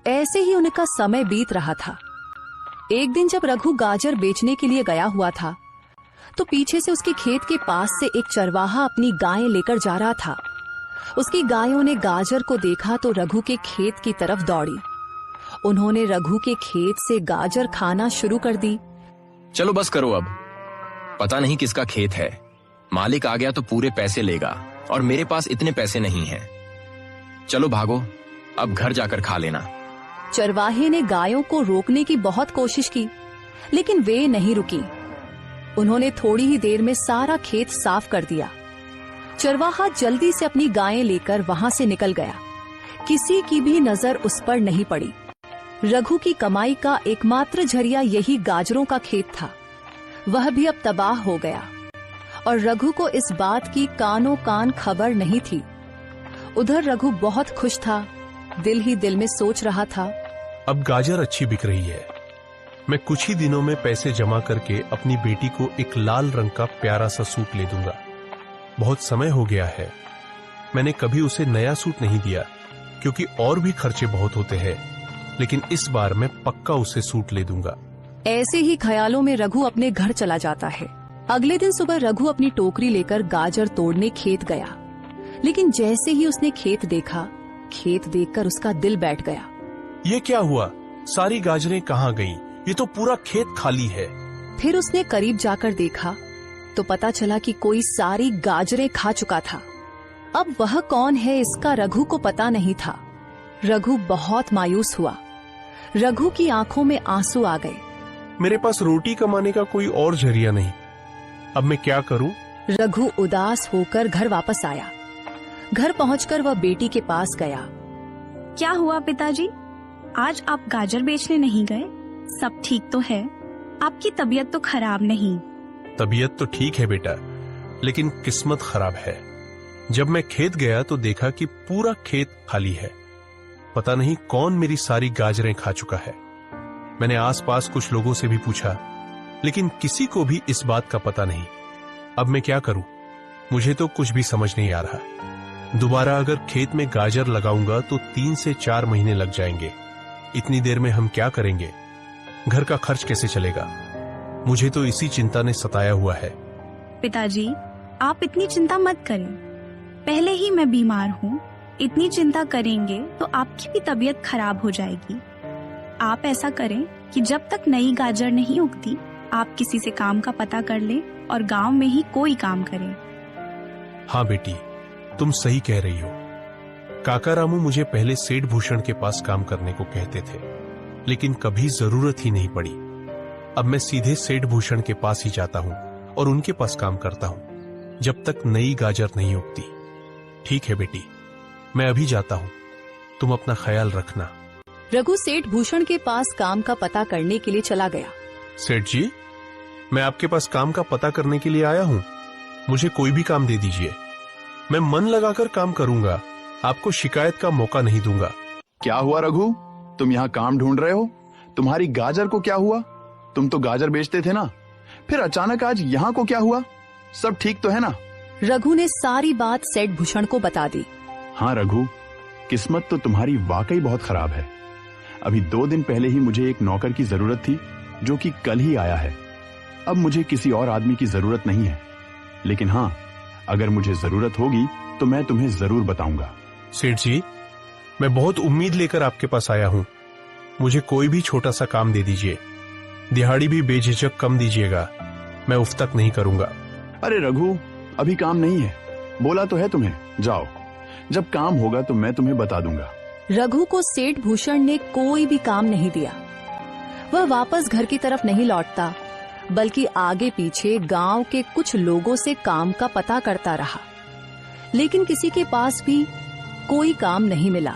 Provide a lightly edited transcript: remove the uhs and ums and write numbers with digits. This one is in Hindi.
ऐसे ही उनका समय बीत रहा था। एक दिन जब रघु गाजर बेचने के लिए गया हुआ था तो पीछे से उसके खेत के पास से एक चरवाहा अपनी गायें लेकर जा रहा था। उसकी गायों ने गाजर को देखा तो रघु के खेत की तरफ दौड़ी। उन्होंने रघु के खेत से गाजर खाना शुरू कर दी। चलो बस करो अब, पता नहीं किसका खेत है, मालिक आ गया तो पूरे पैसे लेगा और मेरे पास इतने पैसे नहीं हैं। चलो भागो, अब घर जाकर खा लेना। चरवाहे ने गायों को रोकने की बहुत कोशिश की, लेकिन वे नहीं रुकी। उन्होंने थोड़ी ही देर में सारा खेत साफ कर दिया। चरवाहा जल्दी से अपनी गायें लेकर वहां से निकल गया। किसी की भी नजर उस पर नहीं पड़ी। रघु की कमाई का एकमात्र जरिया यही गाजरों का खेत था। वह भी अब तबाह हो गया और रघु को इस बात की कानों कान खबर नहीं थी। उधर रघु बहुत खुश था, दिल ही दिल में सोच रहा था, अब गाजर अच्छी बिक रही है। मैं कुछ ही दिनों में पैसे जमा करके अपनी बेटी को एक लाल रंग का प्यारा सा सूट ले दूंगा। बहुत समय हो गया है, मैंने कभी उसे नया सूट नहीं दिया क्योंकि और भी खर्चे बहुत होते हैं, लेकिन इस बार मैं पक्का उसे सूट ले दूंगा। ऐसे ही ख्यालों में रघु अपने घर चला जाता है। अगले दिन सुबह रघु अपनी टोकरी लेकर गाजर तोड़ने खेत गया, लेकिन जैसे ही उसने खेत देखा, खेत देखकर उसका दिल बैठ गया। ये क्या हुआ? सारी गाजरें कहाँ गईं? ये तो पूरा खेत खाली है। फिर उसने करीब जाकर देखा तो पता चला कि कोई सारी गाजरें खा चुका था। अब वह कौन है इसका रघु को पता नहीं था। रघु बहुत मायूस हुआ। रघु की आंखों में आंसू आ गए। मेरे पास रोटी कमाने का कोई और जरिया नहीं, अब मैं क्या करूं? रघु उदास होकर घर वापस आया। घर पहुंचकर वह बेटी के पास गया। क्या हुआ पिताजी, आज आप गाजर बेचने नहीं गए? सब ठीक तो है? आपकी तबीयत तो खराब नहीं? तबीयत तो ठीक है बेटा, लेकिन किस्मत खराब है। जब मैं खेत गया तो देखा कि पूरा खेत खाली है। पता नहीं कौन मेरी सारी गाजरें खा चुका है। मैंने आसपास कुछ लोगों से भी पूछा, लेकिन किसी को भी इस बात का पता नहीं। अब मैं क्या करूं? मुझे तो कुछ भी समझ नहीं आ रहा। दोबारा अगर खेत में गाजर लगाऊंगा तो 3 से 4 महीने लग जाएंगे। इतनी देर में हम क्या करेंगे? घर का खर्च कैसे चलेगा? मुझे तो इसी चिंता ने सताया हुआ है। पिताजी, आप इतनी चिंता मत करें। पहले ही मैं बीमार हूँ, इतनी चिंता करेंगे तो आपकी भी तबीयत खराब हो जाएगी। आप ऐसा करें कि जब तक नई गाजर नहीं उगती, आप किसी से काम का पता कर लें और गांव में ही कोई काम करें। हाँ बेटी, तुम सही कह रही हो। काका रामू मुझे पहले सेठ भूषण के पास काम करने को कहते थे, लेकिन कभी जरूरत ही नहीं पड़ी। अब मैं सीधे सेठ भूषण के पास ही जाता हूँ और उनके पास काम करता हूँ जब तक नई गाजर नहीं उगती। ठीक है बेटी, मैं अभी जाता हूँ, तुम अपना ख्याल रखना। रघु सेठ भूषण के पास काम का पता करने के लिए चला गया। सेठ जी, मैं आपके पास काम का पता करने के लिए आया हूँ। मुझे कोई भी काम दे दीजिए, मैं मन लगाकर काम करूंगा। आपको शिकायत का मौका नहीं दूंगा। क्या हुआ रघु, तुम यहाँ काम ढूंढ रहे हो? तुम्हारी गाजर को क्या हुआ? तुम तो गाजर बेचते थे ना, फिर अचानक आज यहाँ को क्या हुआ? सब ठीक तो है ना? रघु ने सारी बात सेठ भूषण को बता दी। हाँ रघु, किस्मत तो तुम्हारी वाकई बहुत खराब है। अभी 2 दिन पहले ही मुझे एक नौकर की जरूरत थी, जो कि कल ही आया है। अब मुझे किसी और आदमी की जरूरत नहीं है, लेकिन हाँ, अगर मुझे जरूरत होगी तो मैं तुम्हें जरूर बताऊंगा। सेठ जी, मैं बहुत उम्मीद लेकर आपके पास आया हूँ। मुझे कोई भी छोटा सा काम दे दीजिए। दिहाड़ी भी बेझिझक कम दीजिएगा, मैं उफ तक नहीं करूंगा। अरे रघु, अभी काम नहीं है, बोला तो है तुम्हें। जाओ, जब काम होगा तो मैं तुम्हें बता दूंगा। रघु को सेठ भूषण ने कोई भी काम नहीं दिया। वह वापस घर की तरफ नहीं लौटता, बल्कि आगे पीछे गांव के कुछ लोगों से काम का पता करता रहा, लेकिन किसी के पास भी कोई काम नहीं मिला।